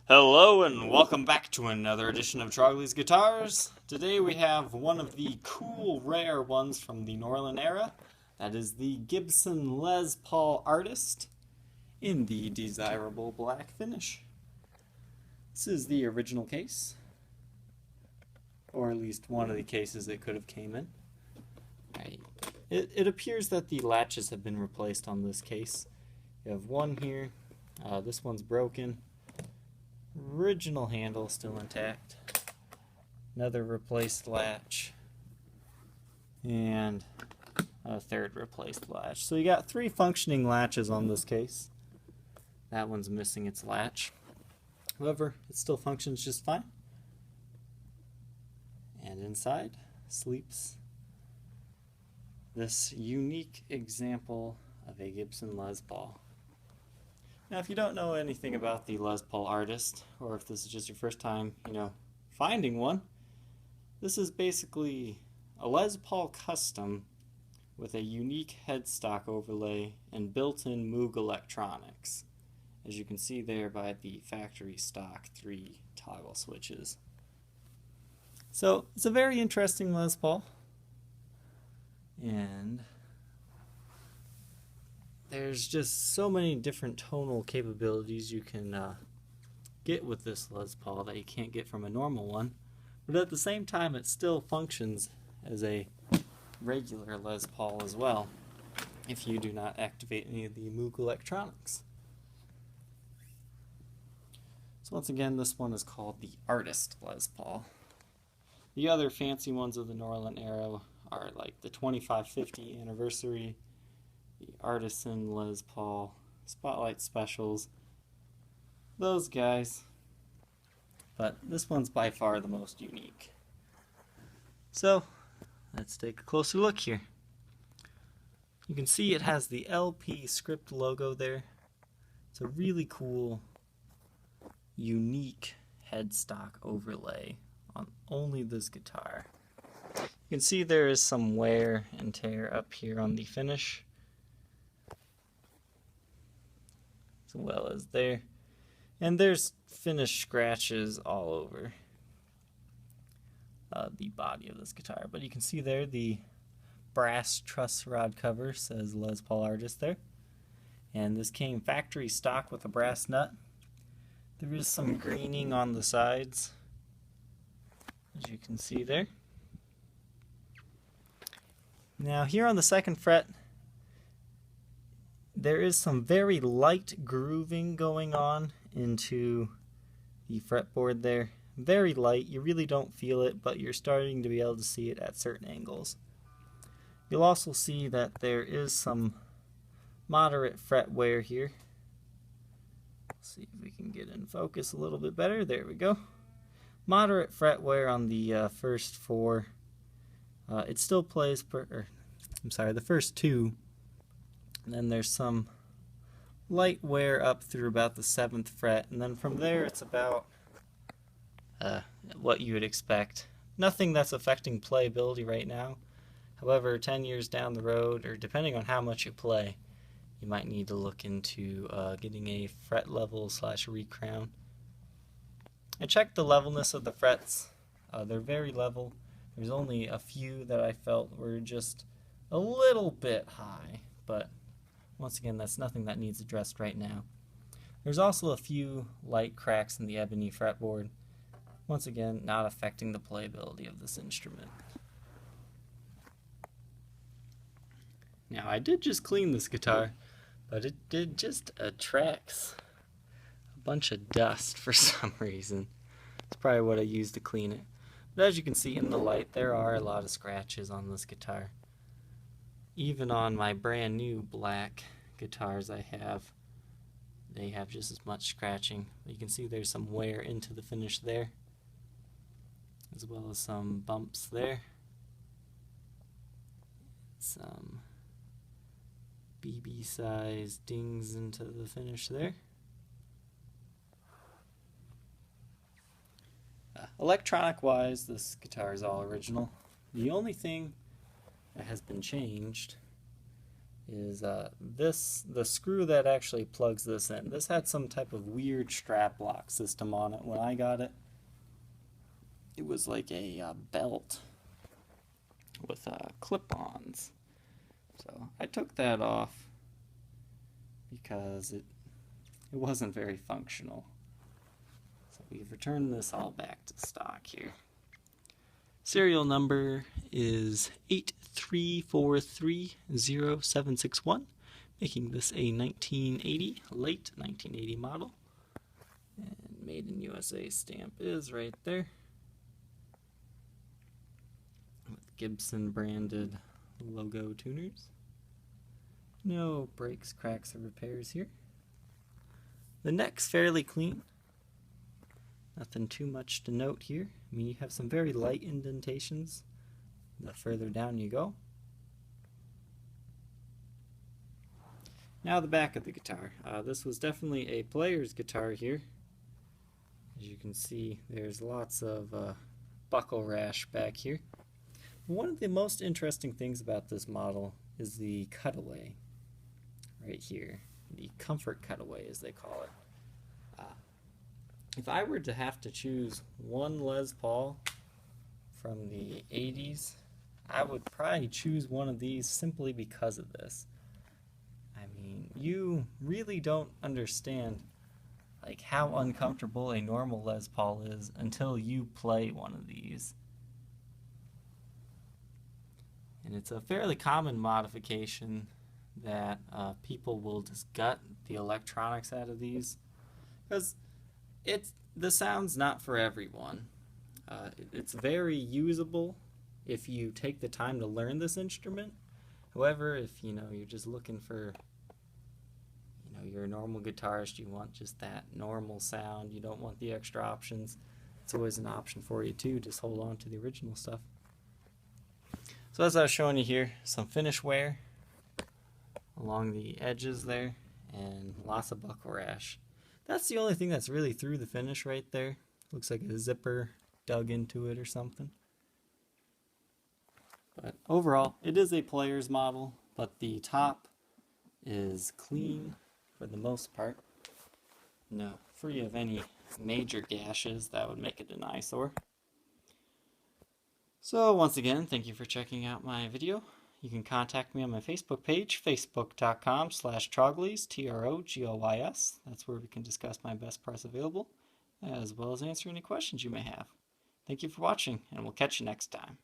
Hello and welcome back to another edition of Trogly's Guitars. Today we have one of the cool, rare ones from the Norland era. That is the Gibson Les Paul Artist in the desirable black finish. This is the original case, or at least one of the cases it could have came in. Right. It appears that the latches have been replaced on this case. You have one here, this one's broken. Original handle still intact. Another replaced latch. And a third replaced latch. So you got 3 functioning latches on this case. That one's missing its latch. However, it still functions just fine. And inside sleeps this unique example of a Gibson Les Paul. Now, if you don't know anything about the Les Paul Artist, or if this is just your first time, finding one, this is basically a Les Paul custom with a unique headstock overlay and built-in Moog electronics, as you can see there by the factory stock 3 toggle switches. So, it's a very interesting Les Paul, and there's just so many different tonal capabilities you can get with this Les Paul that you can't get from a normal one. But at the same time, it still functions as a regular Les Paul as well, if you do not activate any of the Moog electronics. So once again, this one is called the Artist Les Paul. The other fancy ones of the Norland era are like the 2550 anniversary, the Artisan Les Paul, Spotlight Specials, those guys. But this one's by far the most unique. So, let's take a closer look here. You can see it has the LP script logo there. It's a really cool, unique headstock overlay on only this guitar. You can see there is some wear and tear up here on the finish, as well as there, and there's finish scratches all over the body of this guitar. But you can see there the brass truss rod cover says Les Paul Artist there, and this came factory stock with a brass nut. There is some greening on the sides, as you can see there. Now here on the 2nd fret, there is some very light grooving going on into the fretboard there. Very light, you really don't feel it, but you're starting to be able to see it at certain angles. You'll also see that there is some moderate fret wear here. Let's see if we can get in focus a little bit better. There we go. Moderate fret wear on the first 4. It still plays the first 2. And then there's some light wear up through about the 7th fret, and then from there it's about what you would expect. Nothing that's affecting playability right now. However, 10 years down the road, or depending on how much you play, you might need to look into getting a fret level / recrown. I checked the levelness of the frets. They're very level. There's only a few that I felt were just a little bit high, but once again, that's nothing that needs addressed right now. There's also a few light cracks in the ebony fretboard. Once again, not affecting the playability of this instrument. Now, I did just clean this guitar, but it just attracts a bunch of dust for some reason. It's probably what I used to clean it. But as you can see in the light, there are a lot of scratches on this guitar. Even on my brand new black guitars they have just as much scratching. You can see there's some wear into the finish there, as well as some bumps there. Some BB size dings into the finish there. Electronic wise, this guitar is all original. The only thing that has been changed is the screw that actually plugs this in. This had some type of weird strap lock system on it when I got it. It was like a belt with clip-ons. So I took that off because it wasn't very functional. So we've returned this all back to stock here. Serial number is 83430761, making this a 1980, late 1980 model. And Made in USA stamp is right there, with Gibson branded logo tuners. No breaks, cracks, or repairs here. The neck's fairly clean. Nothing too much to note here. I mean, you have some very light indentations the further down you go. Now the back of the guitar. This was definitely a player's guitar here. As you can see, there's lots of buckle rash back here. One of the most interesting things about this model is the cutaway right here. The comfort cutaway, as they call it. If I were to have to choose one Les Paul from the 80s, I would probably choose one of these simply because of this. I mean, you really don't understand like how uncomfortable a normal Les Paul is until you play one of these. And it's a fairly common modification that people will just gut the electronics out of these, because the sound's not for everyone. It's very usable if you take the time to learn this instrument. However, if you're just looking for you're a normal guitarist, you want just that normal sound, you don't want the extra options, it's always an option for you too. Just hold on to the original stuff. So as I was showing you here, some finish wear along the edges there and lots of buckle rash. That's the only thing that's really through the finish right there. Looks like a zipper dug into it or something. But overall, it is a player's model, but the top is clean for the most part. No, free of any major gashes that would make it an eyesore. So once again, thank you for checking out my video. You can contact me on my Facebook page, facebook.com/Troglys, Trogoys. That's where we can discuss my best price available, as well as answer any questions you may have. Thank you for watching, and we'll catch you next time.